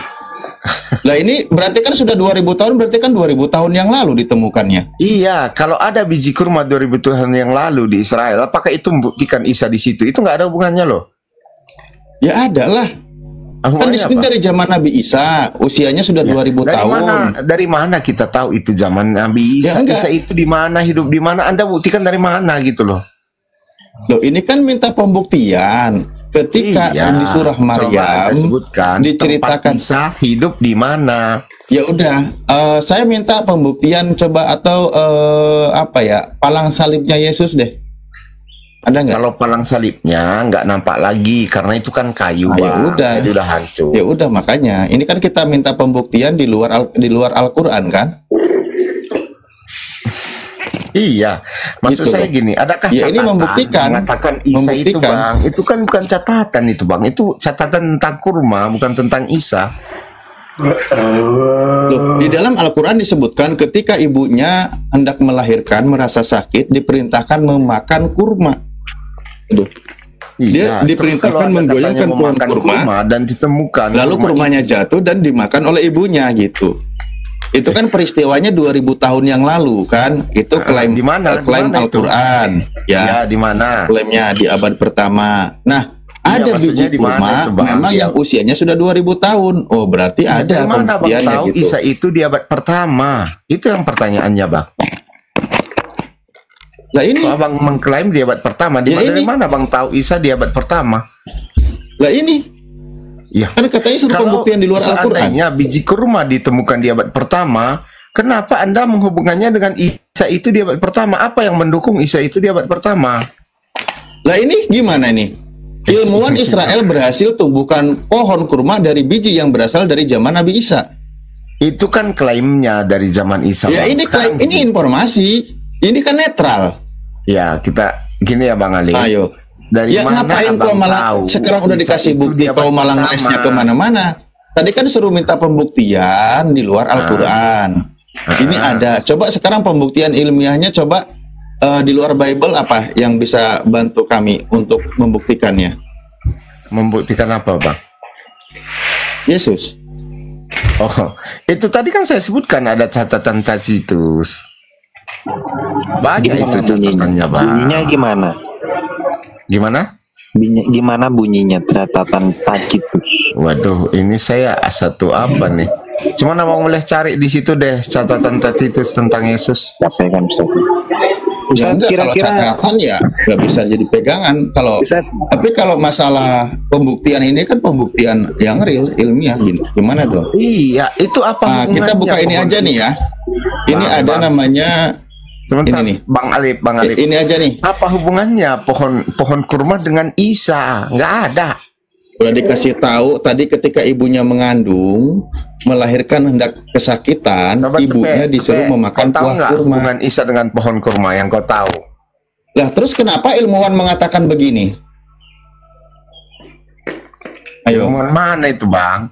Lah ini berarti kan sudah 2000 tahun, berarti kan 2000 tahun yang lalu ditemukannya. Iya, kalau ada biji kurma 2000 tahun yang lalu di Israel, apakah itu membuktikan Isa di situ? Itu nggak ada hubungannya loh. Ya ada lah. Kan di sini dari zaman Nabi Isa, usianya sudah 2000 tahun. Dari mana kita tahu itu zaman Nabi Isa? Ya, Isa itu di mana, hidup di mana? Anda buktikan dari mana gitu loh. Loh, ini kan minta pembuktian. Ketika di surah Maryam diceritakan Isa hidup di mana. Ya udah, saya minta pembuktian coba atau apa ya, palang salibnya Yesus deh. Ada nggak? Kalau palang salibnya nggak nampak lagi karena itu kan kayu. Ya udah, jadi udah hancur. Ya udah, makanya ini kan kita minta pembuktian di luar Al-Qur'an kan? Iya, maksud saya gini, adakah catatan ini membuktikan, mengatakan Isa itu, Bang? Itu kan bukan catatan itu, Bang. Itu catatan tentang kurma, bukan tentang Isa. Loh, di dalam Al-Quran disebutkan ketika ibunya hendak melahirkan merasa sakit diperintahkan memakan kurma. Aduh. Dia diperintahkan menggoyangkan pohon kurma dan ditemukan lalu kurmanya jatuh dan dimakan oleh ibunya gitu. Itu kan peristiwanya 2000 tahun yang lalu kan. Itu klaim klaim Al-Quran. Ya, di mana? Klaimnya di abad pertama. Nah, ada biji kurma memang yang usianya sudah 2000 tahun. Oh, berarti ada pembuktiannya gitu. Isa itu di abad pertama. Itu yang pertanyaannya, Bang. Lah ini Abang mengklaim di abad pertama. Dari mana Bang tahu Isa di abad pertama? Lah ini ya, kan katanya suruh pembuktian di luar Al-Quran. Seandainya biji kurma ditemukan di abad pertama, kenapa Anda menghubungkannya dengan Isa itu di abad pertama? Apa yang mendukung Isa itu di abad pertama? Lah ini gimana nih? Ilmuwan Israel berhasil tumbuhkan pohon kurma dari biji yang berasal dari zaman Nabi Isa. Itu kan klaimnya dari zaman Isa. Ya, ini klaim, ini informasi. Ini kan netral. Ya, kita gini ya, Bang Ali. Ayo. Dari ya mana ngapain kau malah sekarang udah dikasih bukti kau malah ngelesnya kemana-mana? Tadi kan suruh minta pembuktian di luar Al-Quran. Ini ada. Coba sekarang pembuktian ilmiahnya coba di luar Bible apa yang bisa bantu kami untuk membuktikannya? Membuktikan apa, Bang? Yesus. Oh, itu tadi kan saya sebutkan ada catatan Tacitus. Banyak itu catatannya, Bang. Bunyinya gimana? Gimana? Gimana bunyinya catatan Tacitus? Waduh, ini saya satu apa nih? Cuma mau boleh cari di situ deh catatan Tacitus tentang Yesus. Apa kan bisa? Kira-kira catatan ya nggak bisa jadi pegangan kalau. Tapi kalau masalah pembuktian ini kan pembuktian yang real ilmiah, gimana dong? Iya, itu apa? Kita buka ini aja nih ya. Ini ada namanya. Sebentar, ini nih. Bang Alip. Ini aja nih. Apa hubungannya pohon kurma dengan Isa? Nggak ada. Udah dikasih tahu tadi ketika ibunya mengandung, melahirkan hendak kesakitan, ibunya disuruh memakan buah kurma. Hubungan Isa dengan pohon kurma yang kau tahu? Lah terus kenapa ilmuwan mengatakan begini? Ayo. Ilmuwan mana itu, Bang?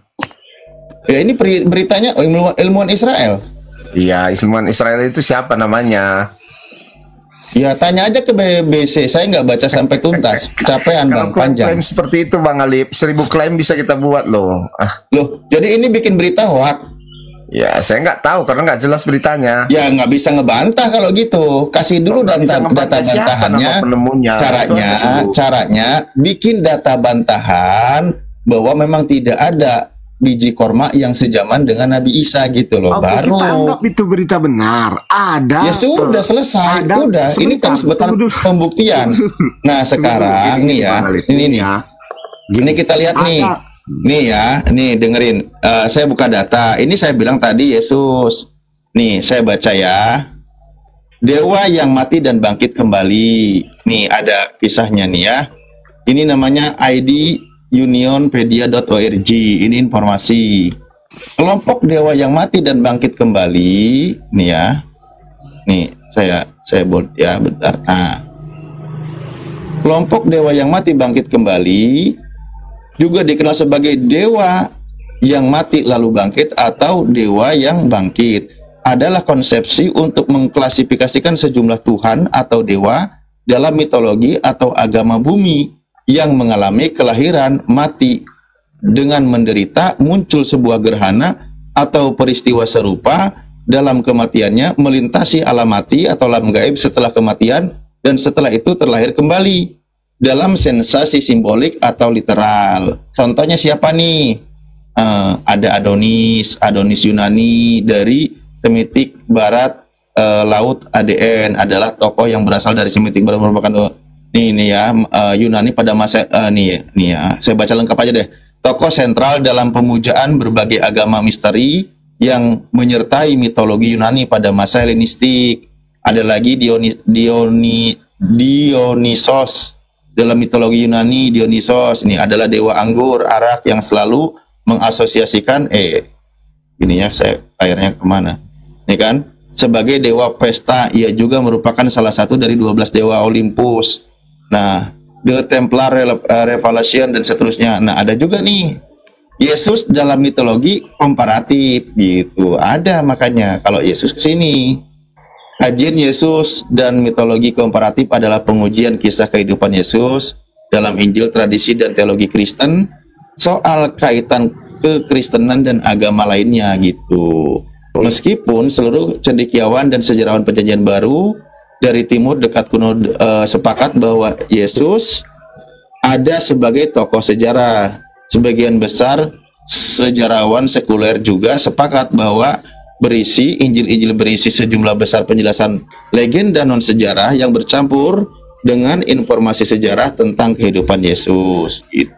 Ya ini beritanya ilmuwan Israel. Iya, ilmuwan Israel itu siapa namanya? Ya tanya aja ke BBC, saya nggak baca sampai tuntas, kecapean Bang, panjang. Klaim seperti itu Bang Alip, 1000 klaim bisa kita buat loh. Loh, jadi ini bikin berita hoax? Ya, saya nggak tahu karena nggak jelas beritanya. Ya nggak bisa ngebantah kalau gitu. Kasih dulu data bantahannya. Caranya bikin data bantahan bahwa memang tidak ada biji korma yang sejaman dengan Nabi Isa gitu loh. Oke, Baru kita anggap itu berita benar. Ada. ya sudah selesai. ada. Udah, ini kan Sebentar, sebentar tunggu dulu. pembuktian. Nah, sekarang nih ya. Bang Alif. Ini nih. Ya. Ini kita lihat nih. Ada. Nih ya, nih dengerin. Saya buka data. Ini saya bilang tadi Yesus. Nih, saya baca ya. Dewa yang mati dan bangkit kembali. Nih ada kisahnya nih ya. Ini namanya ID unionpedia.org. Ini informasi. Kelompok dewa yang mati dan bangkit kembali, nih ya. Nih, saya buat ya bentar. Nah. Kelompok dewa yang mati bangkit kembali juga dikenal sebagai dewa yang mati lalu bangkit atau dewa yang bangkit. Adalah konsepsi untuk mengklasifikasikan sejumlah Tuhan atau dewa dalam mitologi atau agama bumi yang mengalami kelahiran, mati, dengan menderita, muncul sebuah gerhana atau peristiwa serupa dalam kematiannya, melintasi alam mati atau alam gaib setelah kematian, dan setelah itu terlahir kembali dalam sensasi simbolik atau literal. Contohnya siapa nih? Ada Adonis Yunani dari Semitik Barat Laut ADN, adalah tokoh yang berasal dari Semitik Barat, merupakan nih ya Yunani pada masa nih ya, saya baca lengkap aja deh. Tokoh sentral dalam pemujaan berbagai agama misteri yang menyertai mitologi Yunani pada masa Helenistik. Ada lagi Dionysos dalam mitologi Yunani. Dionysos ini adalah dewa anggur, arak yang selalu mengasosiasikan ini ya, saya akhirnya kemana? Ini kan sebagai dewa pesta. Ia juga merupakan salah satu dari 12 dewa Olympus. Nah, The Templar Revelation dan seterusnya. Nah, ada juga nih Yesus dalam mitologi komparatif gitu. Ada, makanya kalau Yesus kesini. Kajian Yesus dan mitologi komparatif adalah pengujian kisah kehidupan Yesus dalam Injil, tradisi, dan teologi Kristen soal kaitan kekristenan dan agama lainnya gitu. Meskipun seluruh cendekiawan dan sejarawan Perjanjian Baru dari timur dekat kuno sepakat bahwa Yesus ada sebagai tokoh sejarah. Sebagian besar sejarawan sekuler juga sepakat bahwa Injil-Injil berisi sejumlah besar penjelasan legenda non sejarah yang bercampur dengan informasi sejarah tentang kehidupan Yesus gitu.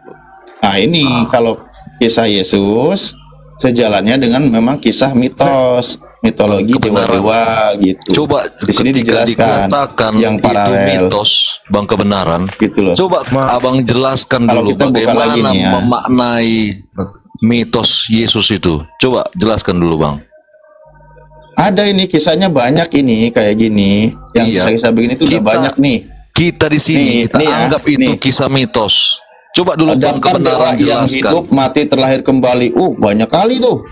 Nah, ini kalau kisah Yesus sejalannya dengan memang kisah mitos, mitologi dewa-dewa gitu. Coba di sini dijelaskan yang paralel itu mitos, Bang, kebenaran. Gitu loh. Coba Abang jelaskan Kalau dulu kita buka bagaimana lagi nih ya, memaknai mitos Yesus itu. Coba jelaskan dulu, Bang. ada ini kisahnya banyak, ini kayak gini, yang Iya. kisah-kisah begini itu udah banyak nih. Kita di sini Nih, kita nih ya, anggap itu nih. kisah mitos. Coba dulu Bang Daftar dewa kebenaran yang hidup, jelaskan. mati, terlahir kembali. Banyak kali tuh.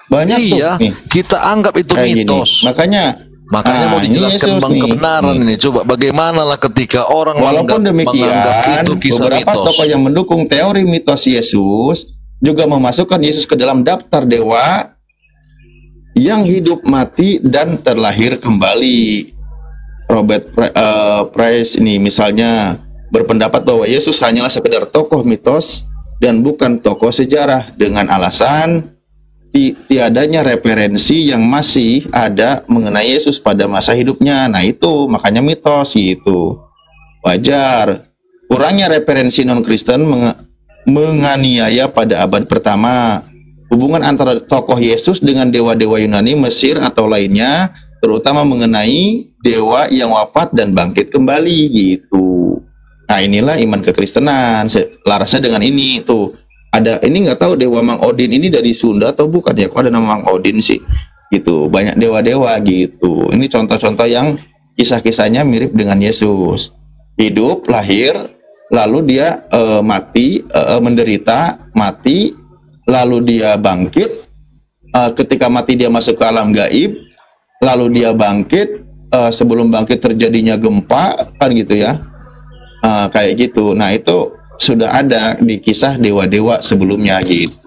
Banyak tuh. Iya, Nih, kita anggap itu kayak gini. mitos. Makanya Makanya mau ini dijelaskan Yesus Bang nih. kebenaran ini. Coba bagaimana lah ketika orang Walaupun menganggap demikian, itu kisah beberapa mitos. tokoh yang mendukung teori mitos Yesus juga memasukkan Yesus ke dalam daftar dewa yang hidup, mati, dan terlahir kembali. Robert Price ini misalnya berpendapat bahwa Yesus hanyalah sekedar tokoh mitos dan bukan tokoh sejarah, dengan alasan tiadanya referensi yang masih ada mengenai Yesus pada masa hidupnya. Nah, itu makanya mitos gitu. Wajar. Kurangnya referensi non-Kristen menganiaya pada abad pertama. Hubungan antara tokoh Yesus dengan dewa-dewa Yunani, Mesir, atau lainnya, terutama mengenai dewa yang wafat dan bangkit kembali gitu. Nah, inilah iman kekristenan. Larasnya dengan ini tuh. Ada ini, nggak tahu dewa Mang Odin ini dari Sunda atau bukan ya? Kok ada nama Mang Odin sih? Gitu. Banyak dewa-dewa gitu. Ini contoh-contoh yang kisah-kisahnya mirip dengan Yesus. Hidup, lahir, lalu dia mati, menderita, mati, lalu dia bangkit. Ketika mati dia masuk ke alam gaib, lalu dia bangkit. Sebelum bangkit terjadinya gempa, kan gitu ya. Kayak gitu. Nah, itu sudah ada di kisah dewa-dewa sebelumnya gitu.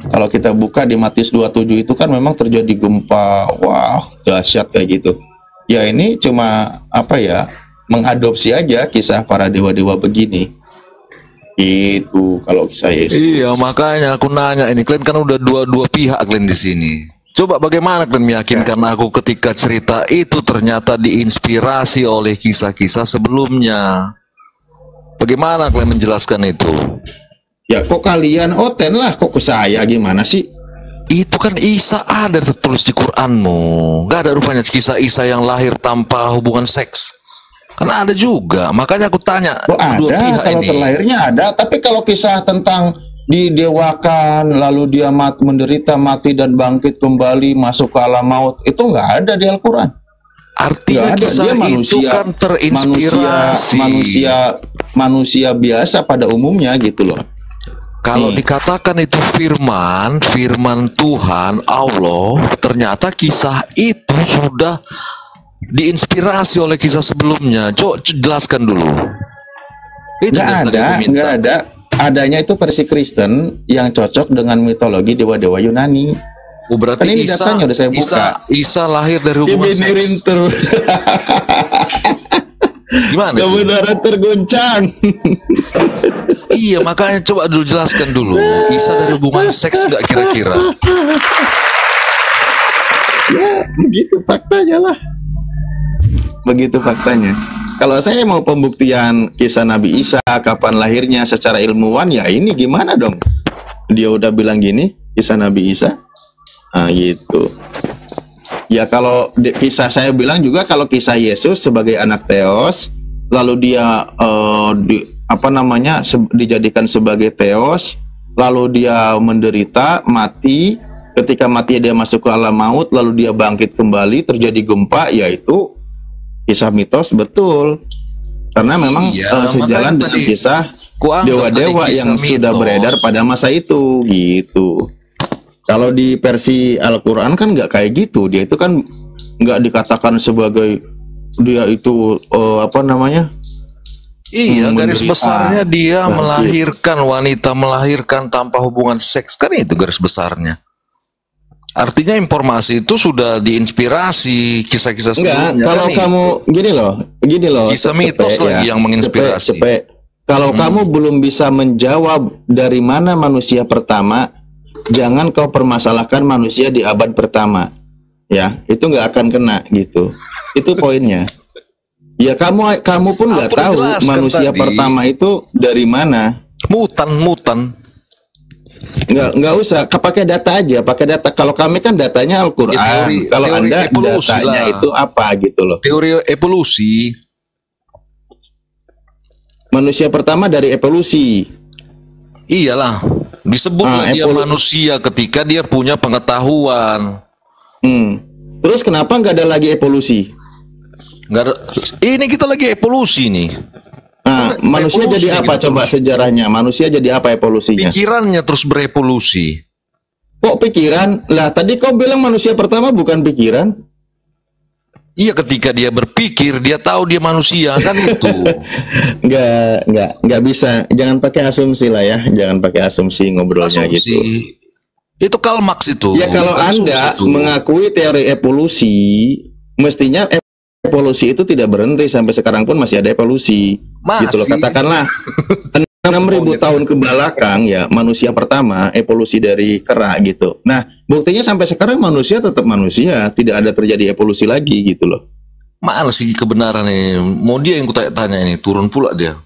Kalau kita buka di Matius 27 itu kan memang terjadi gempa, wah dahsyat kayak gitu. Ya, ini cuma apa ya, mengadopsi aja kisah para dewa-dewa begini. Itu kalau kisah Yesus. Iya, makanya aku nanya ini, kalian kan udah dua pihak kalian di sini. Coba bagaimana kalian meyakinkan aku ketika cerita itu ternyata diinspirasi oleh kisah-kisah sebelumnya? Bagaimana kalian menjelaskan itu? Ya kok kalian oten lah, kok ke saya gimana sih? Itu kan Isa ada tertulis di Quranmu. Gak ada rupanya kisah Isa yang lahir tanpa hubungan seks. Karena ada juga, makanya aku tanya. Oh dua ada, pihak kalau ini. terlahirnya ada. Tapi kalau kisah tentang didewakan, lalu dia menderita, mati dan bangkit kembali, masuk ke alam maut, itu nggak ada di Al-Quran. Artinya Nggak ada. kisah Dia itu manusia, kan terinspirasi. manusia biasa pada umumnya gitu loh. Kalau dikatakan itu firman Tuhan Allah, ternyata kisah itu sudah diinspirasi oleh kisah sebelumnya. Coba jelaskan dulu. Itu Nggak yang tadi ada, aku minta. nggak ada. Adanya itu versi Kristen yang cocok dengan mitologi dewa-dewa Yunani. Oh, berarti Kan ini Isa, datanya udah saya buka. Isa lahir dari hubungan Dibinirin seks. terus. Gimana itu? Kebenaran terguncang. Iya, makanya coba dulu jelaskan dulu. Isa dari hubungan seks nggak kira-kira? Ya, begitu faktanya lah. Begitu faktanya. Kalau saya mau pembuktian kisah Nabi Isa, kapan lahirnya secara ilmuwan, ya ini gimana dong? Dia udah bilang gini, kisah Nabi Isa. Nah, gitu. Ya kalau kisah saya bilang juga kalau kisah Yesus sebagai anak Theos, lalu dia dijadikan sebagai Theos, lalu dia menderita, mati, ketika mati dia masuk ke alam maut, lalu dia bangkit kembali, terjadi gempa, yaitu kisah mitos betul. Karena memang sejalan dengan kisah dewa-dewa yang sudah beredar pada masa itu gitu. Kalau di versi Al-Quran kan nggak kayak gitu. Dia itu kan nggak dikatakan sebagai dia itu Iya, garis menderita, besarnya dia bangkit. melahirkan, wanita melahirkan tanpa hubungan seks, kan itu garis besarnya. Artinya informasi itu sudah diinspirasi kisah-kisah Enggak, sebelumnya. kalau kan kamu gini loh, kisah mitos lagi yang menginspirasi. Kalau kamu belum bisa menjawab dari mana manusia pertama, jangan kau permasalahkan manusia di abad pertama, ya itu nggak akan kena gitu. Itu poinnya. Ya kamu pun nggak tahu manusia pertama itu dari mana. Mutan. Nggak usah, pakai data aja, pakai data. Kalau kami kan datanya Al-Quran, kalau teori Anda evolusi datanya lah. itu apa gitu loh. Teori evolusi. Manusia pertama dari evolusi. Iyalah, disebutlah dia manusia ketika dia punya pengetahuan. Terus kenapa nggak ada lagi evolusi? Nggak ada. Ini kita lagi evolusi nih. Nah, manusia Evolusi jadi apa gitu coba terus. sejarahnya? Manusia jadi apa evolusinya? Pikirannya terus berevolusi. Kok pikiran? Lah tadi kau bilang manusia pertama bukan pikiran? Iya, ketika dia berpikir, dia tahu dia manusia, kan itu. Nggak bisa. Jangan pakai asumsi lah ya. Jangan pakai asumsi ngobrolnya Asumsi. gitu. Itu Karl Marx itu. Ya kalau Asumsi Anda itu. mengakui teori evolusi, mestinya evolusi itu tidak berhenti sampai sekarang pun masih ada evolusi. Masih. Gitu loh, katakanlah 6.000 tahun ke belakang ya manusia pertama evolusi dari kera gitu. Nah, buktinya sampai sekarang manusia tetap manusia, tidak ada terjadi evolusi lagi gitu loh. Mana sih kebenaran ini? Mau dia yang kutanya ini, turun pula dia.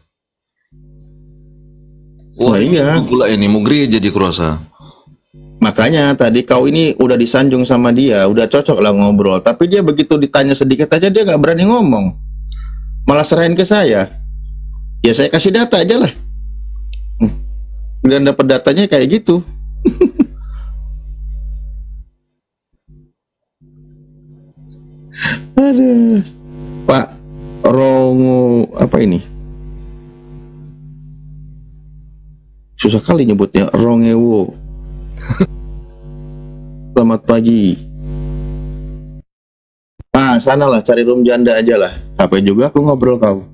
Wah, iya. pula ini mau gereja jadi kurasa. Makanya tadi kau ini udah disanjung sama dia, udah cocok lah ngobrol. Tapi dia begitu ditanya sedikit aja dia nggak berani ngomong, malah serahin ke saya. Ya saya kasih data aja lah. Dan dapat datanya kayak gitu. Aduh. Pak Rongo apa ini? Susah kali nyebutnya, Rongewo. Selamat pagi. Ah, sana lah cari room janda aja lah. Apa juga aku ngobrol kau.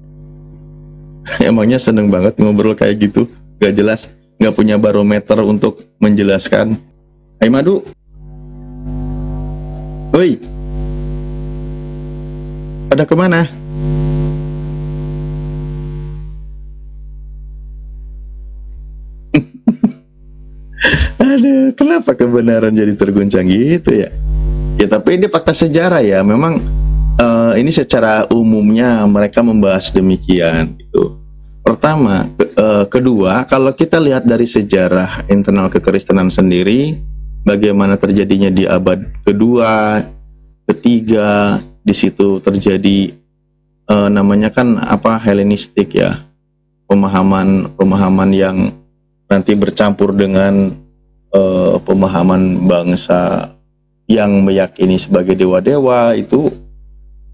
Emangnya seneng banget ngobrol kayak gitu. Gak jelas, gak punya barometer untuk menjelaskan. Hai Madu. Woi. Pada kemana? Aduh, kenapa kebenaran jadi terguncang gitu ya? Ya tapi ini fakta sejarah ya. Memang ini secara umumnya mereka membahas demikian gitu. Pertama, kedua, kalau kita lihat dari sejarah internal kekristenan sendiri, bagaimana terjadinya di abad kedua, ketiga, di situ terjadi namanya kan apa, Helenistik ya, pemahaman yang nanti bercampur dengan pemahaman bangsa yang meyakini sebagai dewa-dewa, itu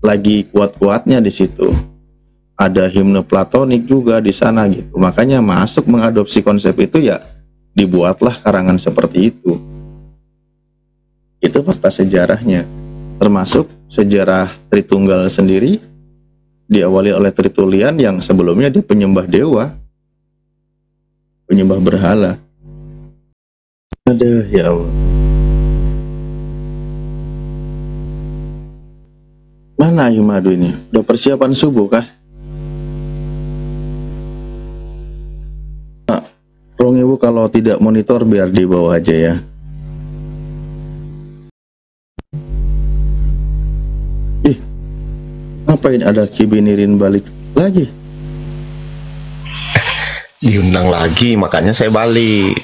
lagi kuat-kuatnya di situ. Ada himne platonik juga di sana gitu. Makanya masuk mengadopsi konsep itu, ya dibuatlah karangan seperti itu. Itu fakta sejarahnya. Termasuk sejarah Tritunggal sendiri diawali oleh Tertullian yang sebelumnya dia penyembah dewa, penyembah berhala. Aduh, ya Allah. Mana Ayu Madu ini? Udah persiapan subuh kah? Tolong ibu kalau tidak monitor biar di bawah aja ya. Ih, ngapain ada Kibinirin balik lagi? Diundang lagi, makanya saya balik.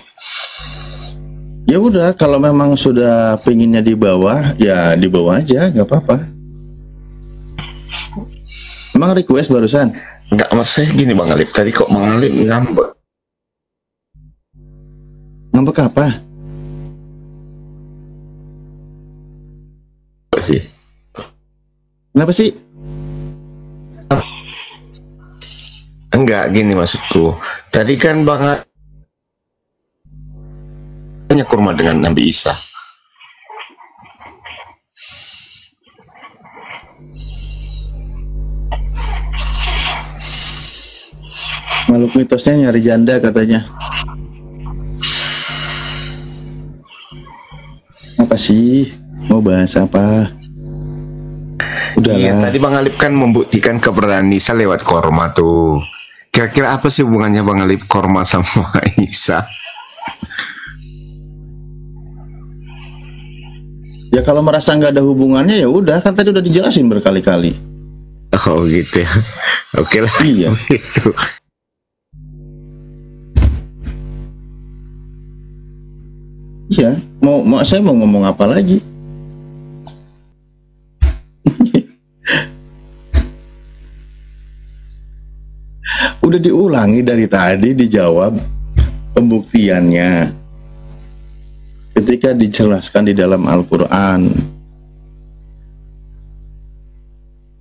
Ya udah, kalau memang sudah pinginnya di bawah, ya di bawah aja, nggak apa-apa. Emang request barusan? Enggak, maksudnya gini Bang Alif, tadi kok Bang Alif ngambek. Ngambek apa? Apa sih? Kenapa sih? Enggak, gini maksudku. Tadi kan Bang Alif punya kurma dengan Nabi Isa. Makhluk mitosnya nyari janda katanya. Apa sih? Mau bahas apa? Udahlah. Iya, tadi Bang Alif kan membuktikan keberadaan Isa lewat korma tuh. Kira-kira apa sih hubungannya Bang Alif korma sama Isa? Ya kalau merasa nggak ada hubungannya ya udah, kan tadi udah dijelasin berkali-kali. Oh gitu ya. Oke lah. Iya. Gitu. Iya, saya mau ngomong apa lagi? Udah diulangi dari tadi, dijawab pembuktiannya. Ketika dijelaskan di dalam Al-Quran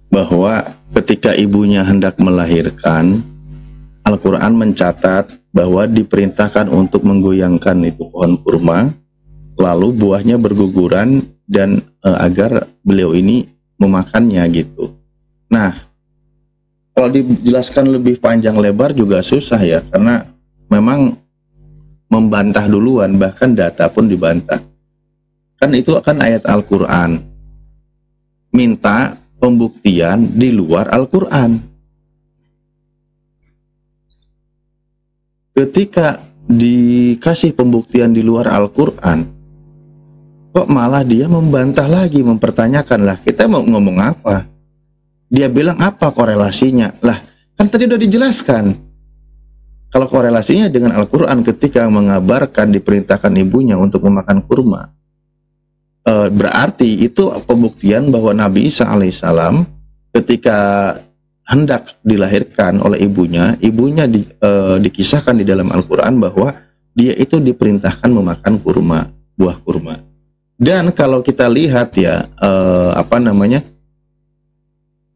bahwa ketika ibunya hendak melahirkan, Al-Quran mencatat bahwa diperintahkan untuk menggoyangkan itu pohon kurma, lalu buahnya berguguran dan agar beliau ini memakannya gitu. Nah, kalau dijelaskan lebih panjang lebar juga susah ya, karena memang membantah duluan, bahkan data pun dibantah. Kan itu akan ayat Al-Quran. Minta pembuktian di luar Al-Quran. Ketika dikasih pembuktian di luar Al-Quran, kok malah dia membantah lagi, mempertanyakan, lah kita mau ngomong apa? Dia bilang apa korelasinya? Lah kan tadi udah dijelaskan. Kalau korelasinya dengan Al-Quran ketika mengabarkan diperintahkan ibunya untuk memakan kurma, berarti itu pembuktian bahwa Nabi Isa alaihissalam ketika hendak dilahirkan oleh ibunya dikisahkan di dalam Al-Quran bahwa dia itu diperintahkan memakan kurma, buah kurma. Dan kalau kita lihat ya,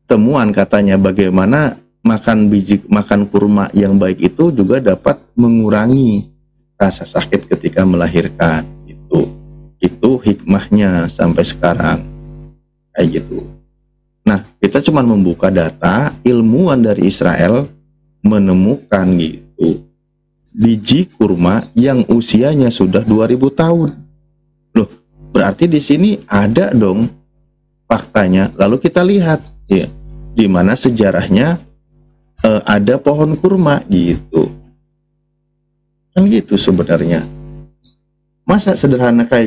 temuan katanya bagaimana makan kurma yang baik itu juga dapat mengurangi rasa sakit ketika melahirkan. Itu hikmahnya sampai sekarang kayak gitu. Nah, kita cuma membuka data, ilmuwan dari Israel menemukan gitu biji kurma yang usianya sudah 2000 tahun. Loh, berarti di sini ada dong faktanya. Lalu kita lihat ya, di mana sejarahnya ada pohon kurma gitu. Kan gitu sebenarnya. Masa sederhana kayak